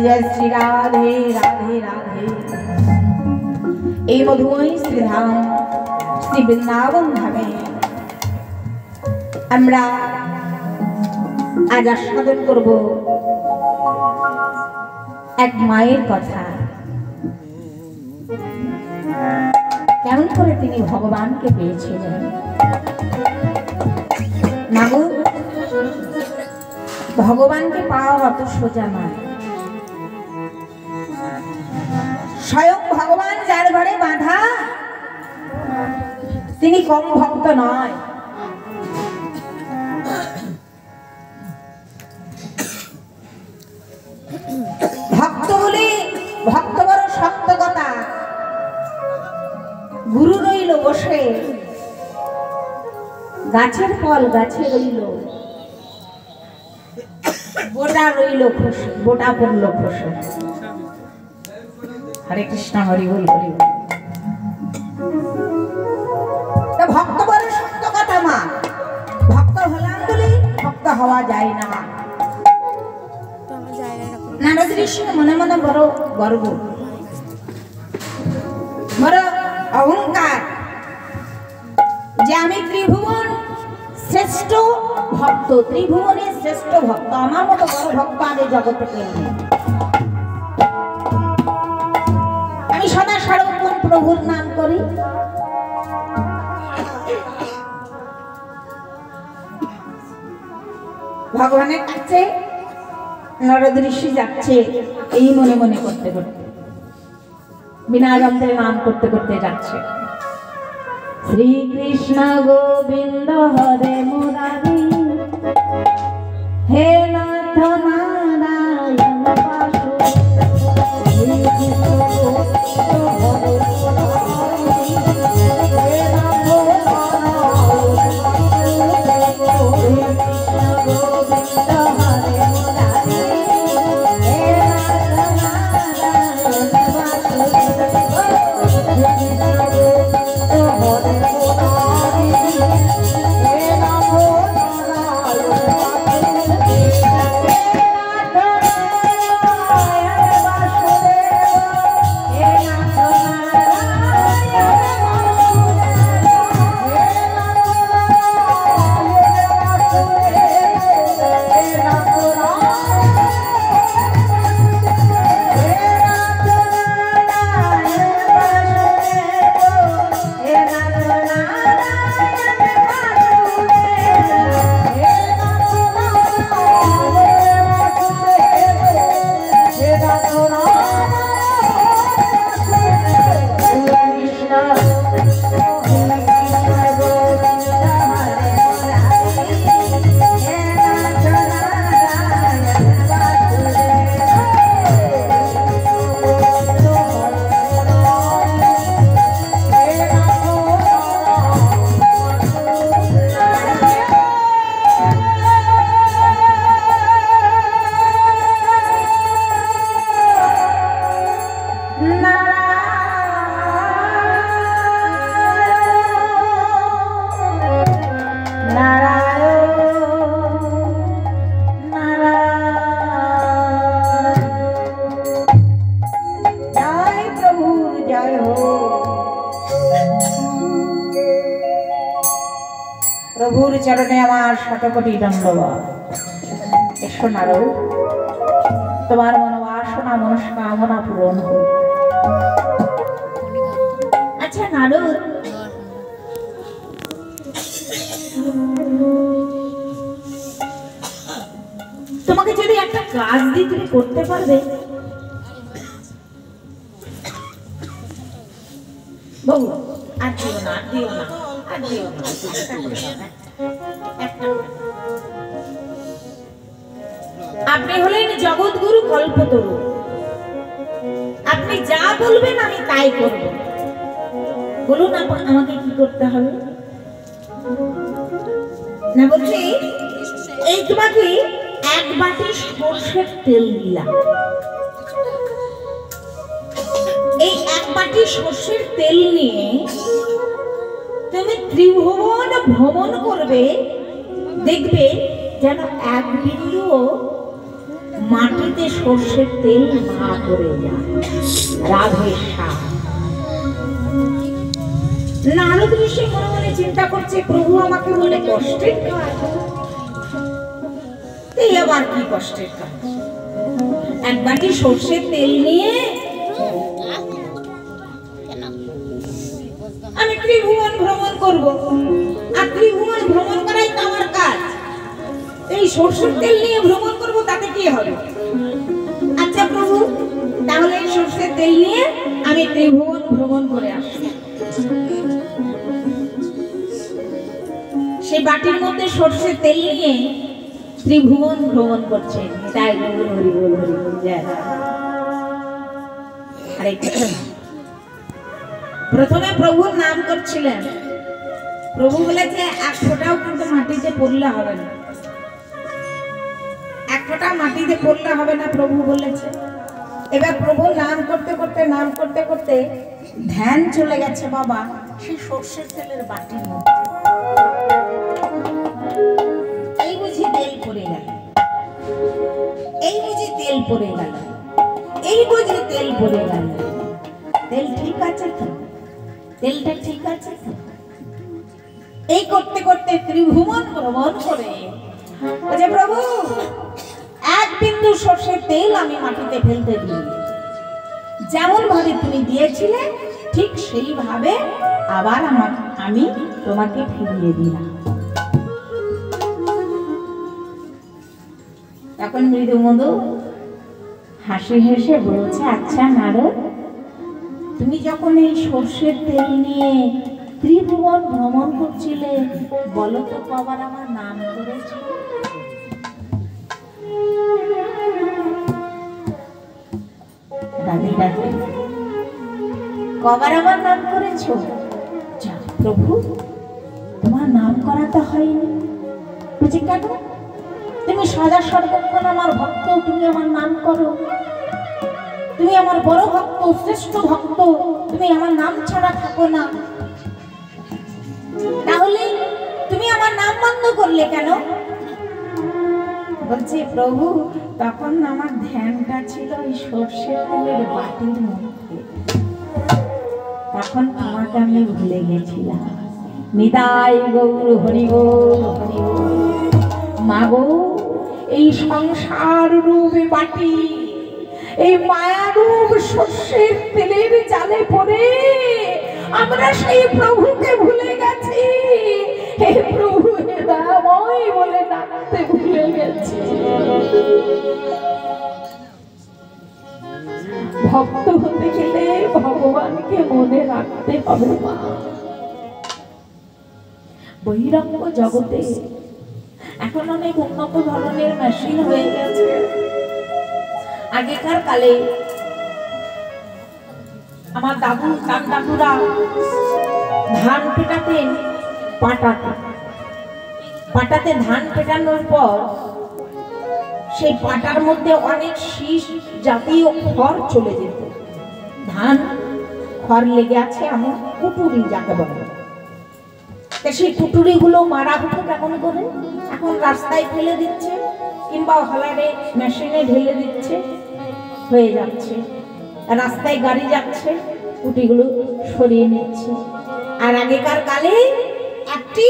जय श्री राधे राधे राधे। এই মধুময় শ্রীধাম শ্রী বৃন্দাবন ধামে আমরা আজ আস্বাদন করব এক মায়ের কথা। কেমন করে তিনি ভগবানকে পেয়েছিলেন। মাগো, ভগবানকে পাওয়া অত সোজা নয়। স্বয়ং ভগবান যার ঘরে বাঁধা তিনি কম ভক্ত নয়। ভক্ত বলে ভক্ত বড় শক্ত কথা। গুরু রইল বসে, গাছের ফল গাছে রইল, গোটা রইল খুশি, গোটা পড়ল খুশি। হরে কৃষ্ণ হরি বল হরি বল। ভক্ত বড় শক্ত কথা মা। ভক্ত হলাম বলে ভক্ত হওয়া যায় না। নারদ ঋষি মনে মনে বড় গর্ব, বড় অহংকার যে আমি ত্রিভুবন শ্রেষ্ঠ ভক্ত, ত্রিভুবনের শ্রেষ্ঠ ভক্ত। আমার মতো বড় ভক্ত আগে জগতে পেয়ে নেই। প্রভুর নাম করি। ভগবানের কাছে নারদ ঋষি যাচ্ছে এই মনে মনে করতে করতে, বিনা যন্ত্রে নাম করতে করতে যাচ্ছে। শ্রীকৃষ্ণ গোবিন্দ হরে মুরারি, হে নাথ নারায়ণ প্রভুর চরণে আমার শতকোটি দণ্ডবাদ। এসো নারদ, তোমার মনোবাসনা মনস্কামনা পূরণ হোক। আচ্ছা নারদ, তোমাকে যদি একটা কাজ দিই তুমি করতে পারবে? বহু আর দিও না, আর দিও না, আর দিও না। আপনি হলেন জগৎগুরু কল্পতরু, আপনি যা বলবেন আমি তাই করব। বলুন আমাকে কি করতে হবে? না বলছি এই তোমাকে এক বাটি সরষের তেল দিলাম, এই এক বাটি সরষের তেল নিয়ে তুমি ত্রিভুবন ভ্রমণ করবে, দেখবে যেন এক বিন্দু মাটিতে সরষের তেল না পড়ে যায়। রাধে শ্যাম। নারদ ঋষি মনে মনে চিন্তা করছে, প্রভু আমাকে বলে কষ্টের কাজ, এই আবার কি কষ্টের কাজ? এক বাটি সরষের তেল নিয়ে আমি ত্রিভুবন ভ্রমণ করব, আর ত্রিভুবন ভ্রমণ করাই তো আমার কাজ। এই সরষের তেল নিয়ে ভ্রমণ করব, তাতে কি হবে? আচ্ছা প্রভু, তাহলে এই সরষের তেল নিয়ে আমি ত্রিভুবন ভ্রমণ করে আসি। সেই বাটির মধ্যে সরষের তেল নিয়ে ত্রিভুবন ভ্রমণ করছে। তাই হরি বল হরি বল জয়। আরে প্রথমে প্রভুর নাম করছিলেন, প্রভু বলেছে এক ফোঁটাও কিন্তু মাটিতে পড়লে হবে না, এক ফোঁটা মাটিতে পড়লে হবে না, প্রভু বলেছে। এবার প্রভু নাম করতে করতে নাম করতে করতে ধ্যান চলে গেছে বাবা সেই সরষের তেলের বাটির মধ্যে। এই বুঝি তেল পড়ে গেল, এই বুঝি তেল পড়ে গেল, এই বুঝি তেল পড়ে গেল। তেল ঠিক আছে তো? তেলটা ঠিক আছে তো? এই করতে করতে ত্রিভুবন ভ্রমণ করে বলে, প্রভু এক বিন্দু সরষের তেল আমি মাটিতে ফেলতে দিই, যেমন ভাবে তুমি দিয়েছিলে ঠিক সেইভাবে আবার আমি তোমাকে ফিরিয়ে দিলাম। তখন মৃদুমধু হাসি হেসে বলছে, আচ্ছা নারদ, তুমি যখন এই সর্ষের তেল নিয়ে ত্রিভুবন ভ্রমণ করছিলে, বলো তো কবার আমার নাম করেছ? দাদি দাদি কবার আমার নাম করেছ? প্রভু, তোমার নাম করা তো হয়নি। বুঝি কেন? তুমি সদা সর্বক্ষণ আমার ভক্ত, তুমি আমার নাম করো, তুমি আমার বড় ভক্ত, শ্রেষ্ঠ ভক্ত, তুমি আমার নাম ছাড়া থাকো না, তাহলে তুমি আমার নাম বন্ধ করলে কেন? বলছি, প্রভু, তখন আমার ধ্যানটা ছিল ওই সর্ষের তেলের বাটির মধ্যে, তখন তোমাকে আমি ভুলে গেছিলাম। নিতাই গৌর হরি বল, হরি বল। মাগো, এই সংসার রূপে বাটি, এই মায়ারূপ সর্ষের তেলের জালে পড়ে আমরা সেই প্রভুকে ভুলে গেছি। হে প্রভু, হে দয়াময় বলে ডাকতে ভুলে গেছি। ভক্ত হতে গেলে ভগবানকে মনে রাখতে হবে মা। বহিরঙ্গ জগতে এখন অনেক উন্নত ধরনের মেশিন হয়ে গেছে। আগেকার কালে আমার দাদু দাদুরা ধান পেটাতেন পাটাতে ধান পেটানোর পর সেই পাটার মধ্যে অনেক শীষ জাতীয় খড় চলে যেত। ধান খড় লেগে আছে এমন কুটুরি যাকে বলে, সেই কুটুরি গুলো মারা হতো কেমন করে? এখন রাস্তায় ফেলে দিচ্ছে কিংবা হলারে মেশিনে ঢেলে দিচ্ছে, হয়ে যাচ্ছে। রাস্তায় গাড়ি যাচ্ছে, কুটিগুলো সরিয়ে নিচ্ছে। আর আগেকার কালে একটি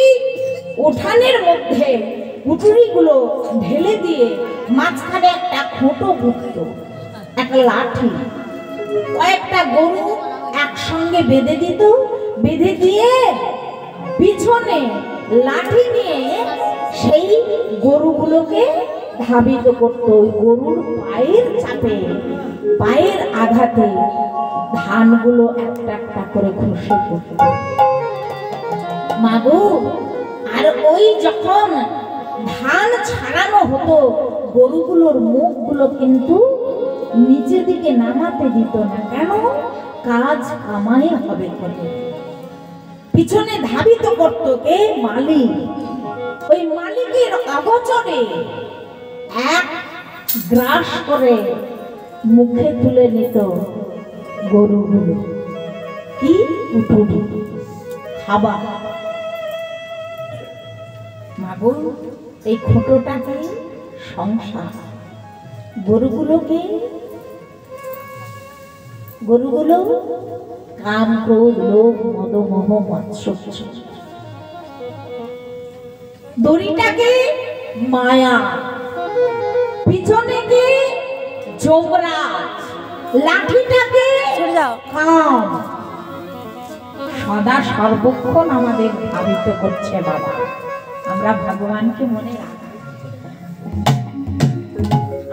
উঠানের মধ্যে কুটুরিগুলো ঢেলে দিয়ে মাঝখানে একটা খোঁটো বুঝত, একটা লাঠি, কয়েকটা গরু একসঙ্গে বেঁধে দিত, বেঁধে দিয়ে পিছনে লাঠি নিয়ে সেই গরুগুলোকে ধাবিত করত। ওই গরুর পায়ের চাপে, পায়ের আঘাতে ধানগুলো একটা একটা করে খসে পড়ত। মাগো, আর ওই যখন ধান ছাড়ানো হতো, গরুগুলোর মুখগুলো কিন্তু নিচের দিকে নামাতে দিত না। কেন? কাজ কামাই হবে করে। পিছনে ধাবিত করত কে? মালিক। ওই মালিকের অগোচরে এক গ্রাস করে মুখে তুলে নিত গরুগুলো। কি? উঠুনি খাবার। মাগো, এই খোঁটোটাকে সংসার, গরুগুলো কাম, ক্রোধ, লোভ, মদ, মোহ, মাৎসর্য। দড়িটাকে মায়া, পিছনে কি? যমরাজ, লাঠিটাকে কাম। সদা সর্বক্ষণ আমাদের ভাবিত করছে বাবা। আমরা ভগবানকে মনে রাখি,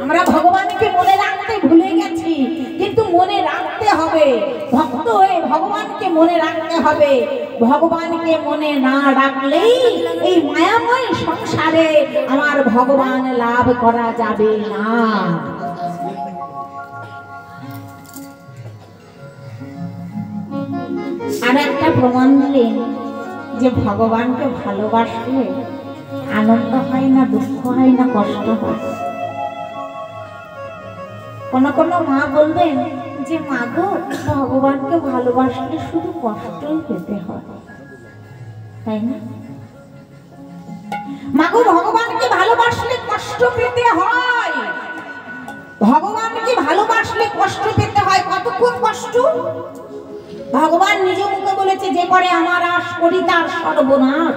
আমরা ভগবানকে মনে রাখতে ভুলে গেছি। কিন্তু মনে রাখতে হবে, ভক্ত হয়ে ভগবানকে মনে রাখতে হবে। ভগবানকে মনে না রাখলেই এই মায়াময় সংসারে আমার ভগবান লাভ করা যাবে না। আর একটা প্রমাণ দিলেন যে ভগবানকে ভালোবাসলে আনন্দ হয় না, দুঃখ হয় না, কষ্ট হয়। কোন কোন মা বলবেন যে মাগো, ভগবানকে ভালোবাসলে শুধু কষ্টই পেতে হয়, তাই না? মাগো, ভগবানকে ভালোবাসলে কষ্ট পেতে হয়। ভগবানকে ভালোবাসলে কষ্ট পেতে হয়। কতক্ষণ কষ্ট? ভগবান নিজ মুখে বলেছে, যে করে আমার আশ করি তার সর্বনাশ।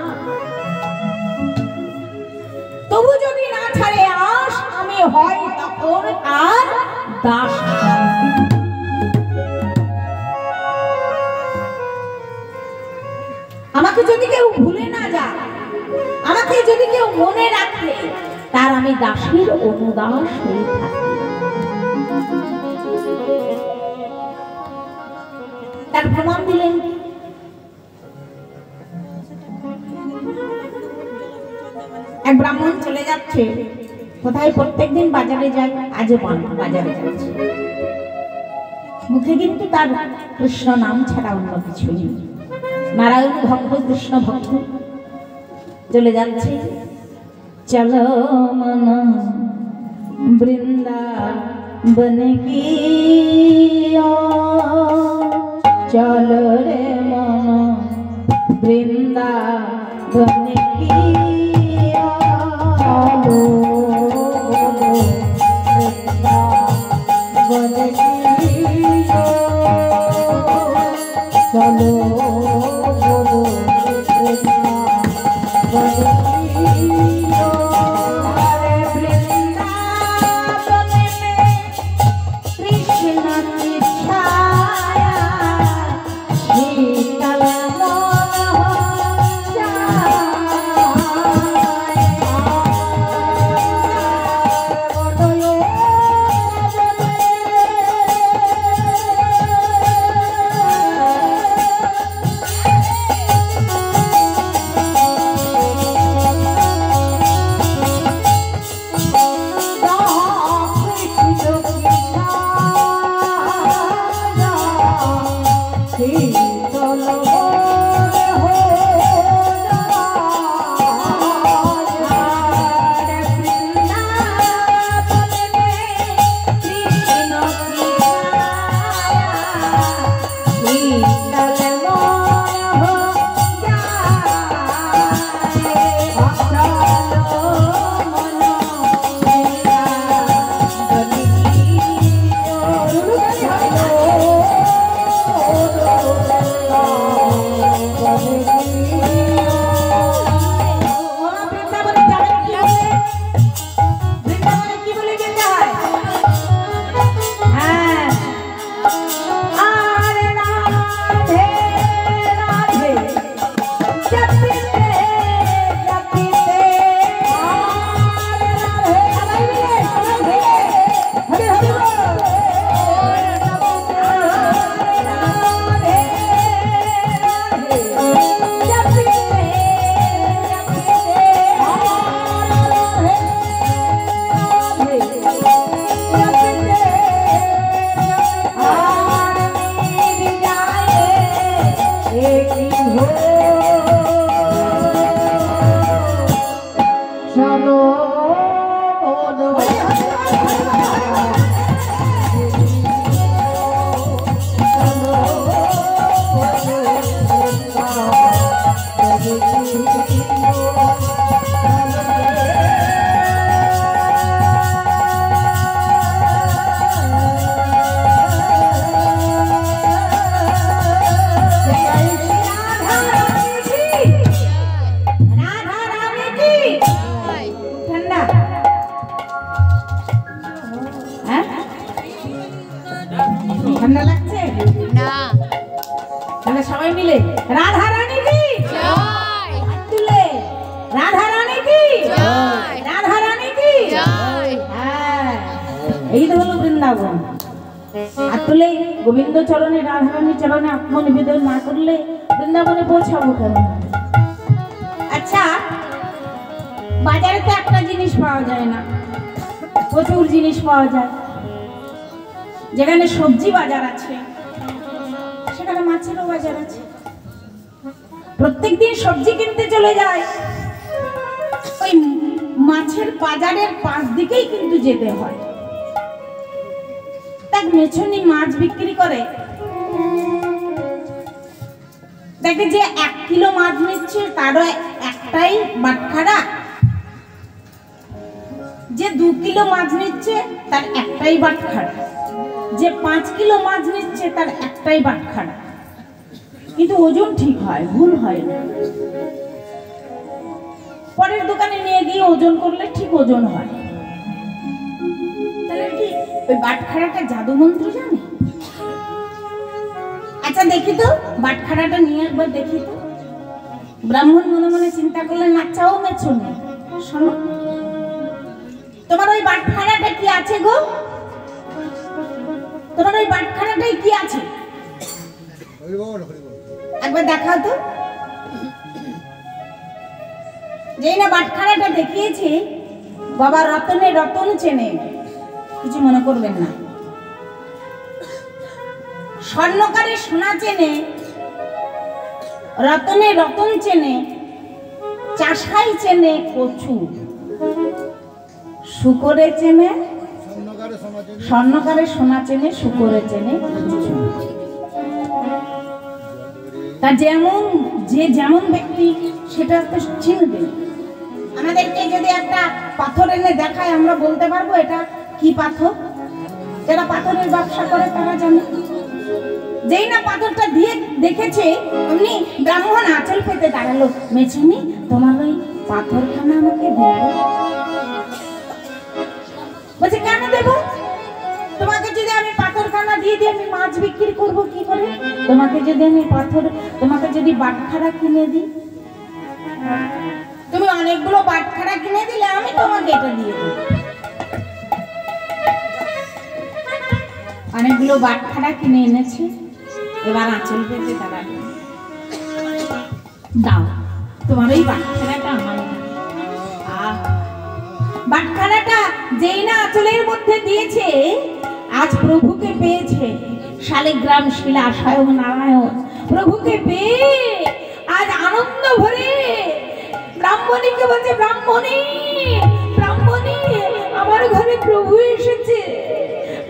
তবু যদি না ছাড়ে আশ, আমি হয় তখন আর দাস। যদি কেউ ভুলে না যায়, আমাকে যদি কেউ মনে রাখে, তার আমি দাসীর অনুদাস হয়ে থাকি। তার প্রমাণ দিলেন এক ব্রাহ্মণ চলে যাচ্ছে কোথায়, প্রত্যেকদিন বাজারে যায়, আজও বাজারে যাচ্ছে, মুখে কিন্তু তার কৃষ্ণ নাম ছাড়া অন্য কিছু নেই, নারায়ণ ভক্ত, কৃষ্ণ ভক্ত। চলে যাচ্ছে, চলো মন বৃন্দাবন কি, চলো রে মন বৃন্দাবন কি, চলো ঠান্ডা লাগছে না? তাহলে সবাই মিলে রাধা রানী কি জয়, তুলে রাধা রানী কি জয়, রাধা রানী কি জয়। হ্যাঁ, এই তো হলো বৃন্দাবন। আর তুলে গোবিন্দ চরণে, রাধা রানীর চরণে আত্মনিবেদন না করলে বৃন্দাবনে পৌঁছাবো কেন? আচ্ছা, বাজারে তো একটা জিনিস পাওয়া যায় না, প্রচুর জিনিস পাওয়া যায়। যেখানে সবজি বাজার আছে সেখানে মাছেরও বাজার আছে। প্রত্যেকদিন সবজি কিনতে চলে যায়, ওই মাছের বাজারের পাশ দিকেই কিন্তু যেতে হয়। তার মেছুনি মাছ বিক্রি করে, দেখে যে 1 কিলো মাছ নিচ্ছে তারও একটাই বাটখারা, যে 2 কিলো মাছ নিচ্ছে তার একটাই বাটখারা, যে 5 কিলো মাছ নিচ্ছে তার একটাই বাটখারা। কিন্তু ওজন ঠিক হয়, ভুল হয় না। পরের দোকানে নিয়ে গিয়ে ওজন করলে ঠিক ওজন হয়। তাহলে কি ওই বাটখারাটা জাদু মন্ত্র জানে? আচ্ছা দেখি তো, বাটখারাটা নিয়ে একবার দেখি তো। ব্রাহ্মণ মনে মনে চিন্তা করলেন, আচ্ছা ও মেছুনি, শোনো তোমার ওই বাটখারাটা কি আছে গো? তোমার ওই বাটখারাটাই কি আছে? একবার দেখাও তো। যেই না বাটখারাটা দেখিয়েছে, বাবা রতনে রতন চেনে, কিছু মনে করবেন না। স্বর্ণকারে সোনা চেনে, রতনে রতন চেনে, চাষাই চেনে কচু, শুকরে চেনে, স্বর্ণকারে সোনা চেনে, শুকরে চেনে কচু। তা যেমন যে যেমন ব্যক্তি সেটা তো চিনবে। আমাদেরকে যদি একটা পাথর এনে দেখায়, আমরা বলতে পারবো এটা কি পাথর? যারা পাথরের ব্যবসা করে তারা জানে। যেই না পাথরটা দিয়ে দেখেছে, অমনি ব্রাহ্মণ আঁচল পেতে দাঁড়ালো, মেছুনি তোমার ওই পাথরখানা আমাকে দেবে? বলছে কেন দেব? তোমাকে যদি আমি পাথরখানা দিয়ে দিই, আমি মাছ বিক্রি করব কি করে? তোমাকে যদি আমি তোমাকে যদি বাটখারা কিনে দিই, তুমি অনেকগুলো বাটখারা কিনে দিলে আমি তোমাকে এটা দিয়ে দেব। অনেকগুলো বাটখারা কিনে এনেছে, এবার আঁচল পেতে দাঁড়ালো, দাও তোমার ওই বাটখারাটা আমার। বাটখারাটা যেই না আঁচলের মধ্যে দিয়েছে, আজ প্রভুকে পেয়েছে। শালিগ্রাম শিলা স্বয়ং নারায়ণ প্রভুকে পেয়ে আজ আনন্দ ভরে ব্রাহ্মণীকে বলছে, ব্রাহ্মণী ব্রাহ্মণী আমার ঘরে প্রভু এসেছে।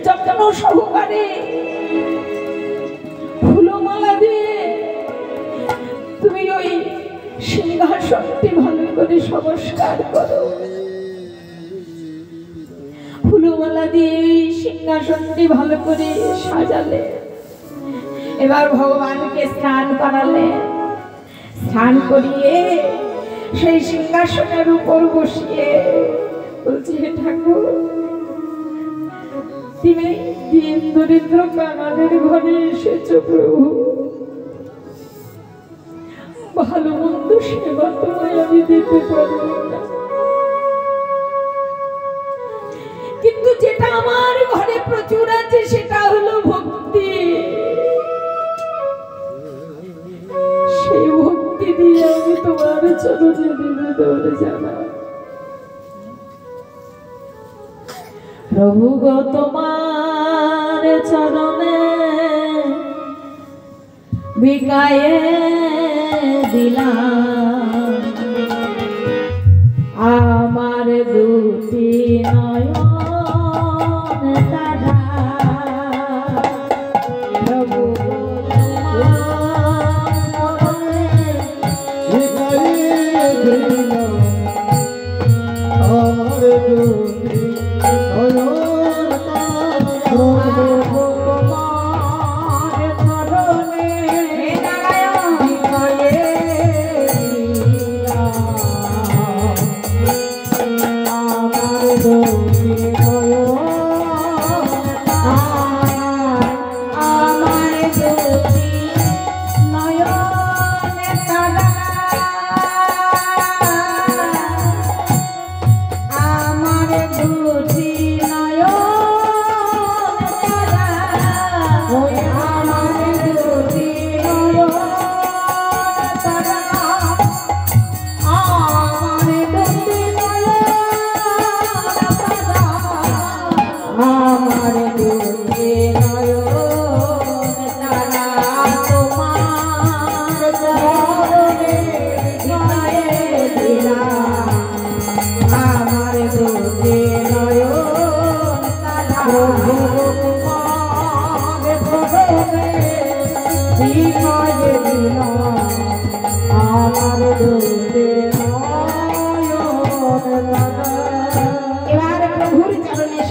যত্ন সহকারে ফুলমালা দিয়ে তুমি ওই সিংহাসনটি ভালো করে সংস্কার করো। ফুলমালা দিয়ে সিংহাসনটি ভালো করে সাজালে, এবার ভগবানকে স্নান করালে, স্নান করিয়ে সেই সিংহাসনের উপর বসিয়ে বলছে, ঠাকুর তুমি দিন দরিদ্র আমাদের ঘরে এসেছো প্রভু, ভালো মন্দ সেবা তোমায় আমি দিতে পারবো না, কিন্তু যেটা আমার ঘরে প্রচুর আছে সেটা হলো ভক্তি। সেই ভক্তি দিয়ে আমি তোমার চরণে নিবেদন জানাই। প্রভু গো তোমার চরণে বিকায়ে দিলাম আমার দুটি নয়ন তারা। প্রভু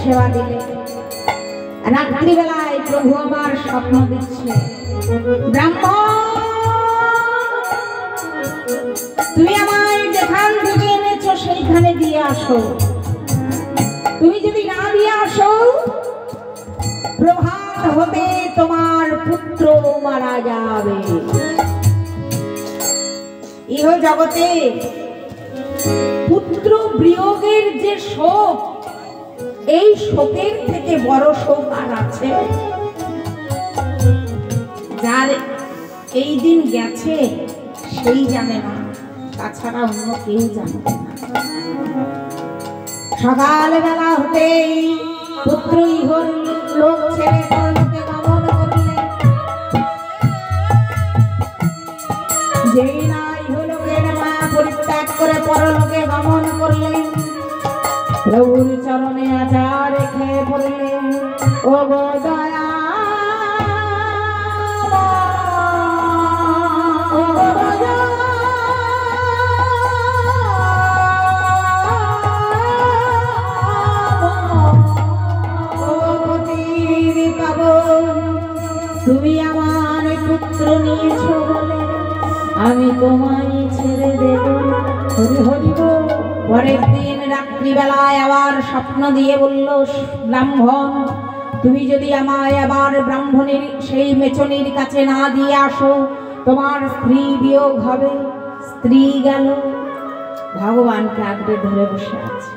সেবা দিলে। রাত্রিবেলায় প্রভু আমার স্বপ্ন দিচ্ছে, ব্রাহ্মণ তুমি আমায় যেখান থেকে এনেছো সেইখানে দিয়ে আসো, তুমি যদি না দিয়ে আসো প্রভাত হতে তোমার পুত্র মারা যাবে। ইহ জগতে পুত্র বিয়োগের যে শোক, এই শোকের থেকে বড় শোক আর আছে? যার এই দিন গেছে সেই জানে না, তাছাড়া অন্য কেউ জানে না। সকালবেলা হতেই পুত্র ইহর লোক ছেড়ে পরলোকে গমন করলেন। যেই না ইহলোকের মায়া পরিত্যাগ করে পরলোকে গমন করলেন, প্রভুর চরণে আচার রেখে পড়লেন, ও গো দয়া তুমি আমার পুত্র নিয়েছো বলে আমি তোমায় ছেড়ে দেব। হরি হরি বল। পরের দিন রাত্রিবেলায় আবার স্বপ্ন দিয়ে বলল, ব্রাহ্মণ তুমি যদি আমায় আবার ব্রাহ্মণের সেই মেচনির কাছে না দিয়ে আসো, তোমার স্ত্রী বিয়োগ হবে। স্ত্রী গেল, ভগবানকে আঁকড়ে ধরে বসে আছে।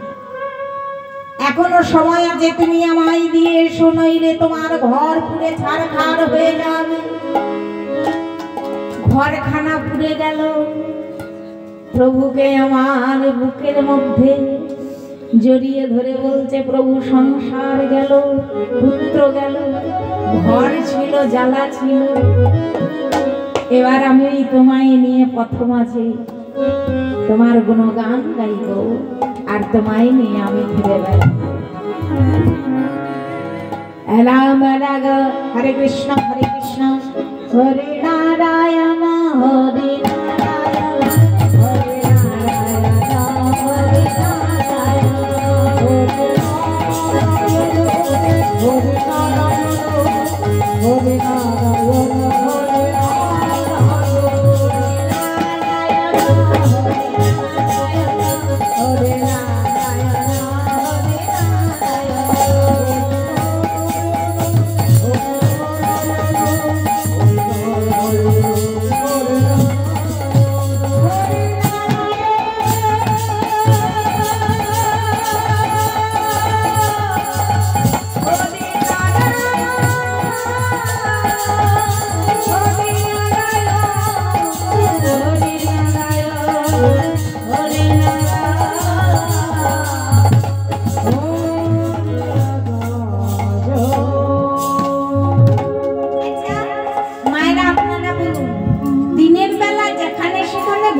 এখনো সময় আছে, তুমি আমায় দিয়ে এসো, নইলে তোমার ঘর পুড়ে ছারখার হয়ে যাবে। ঘরখানা পুড়ে গেল। প্রভুকে আমার বুকের মধ্যে জড়িয়ে ধরে বলছে, প্রভু সংসার গেল, পুত্র গেল, ঘর ছিল, জ্বালা ছিল, এবার আমি তোমায় নিয়ে পথ মাঝে তোমার গুণগান গাইব, আর তোমায় নিয়ে আমি ফিরে বেড়াবো। হরে কৃষ্ণ হরে কৃষ্ণ, হরে নারায়ণ হরে নারায়ণ, হরে নারায়ণ হরে নারায়ণ, হরে নারায়ণ হরে নারায়ণ,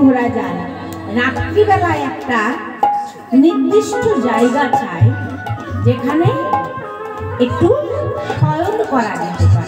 ঘোরা যায়, রাত্রিবেলায় একটা নির্দিষ্ট জায়গা চাই যেখানে একটু শয়ন করা যেতে পারে।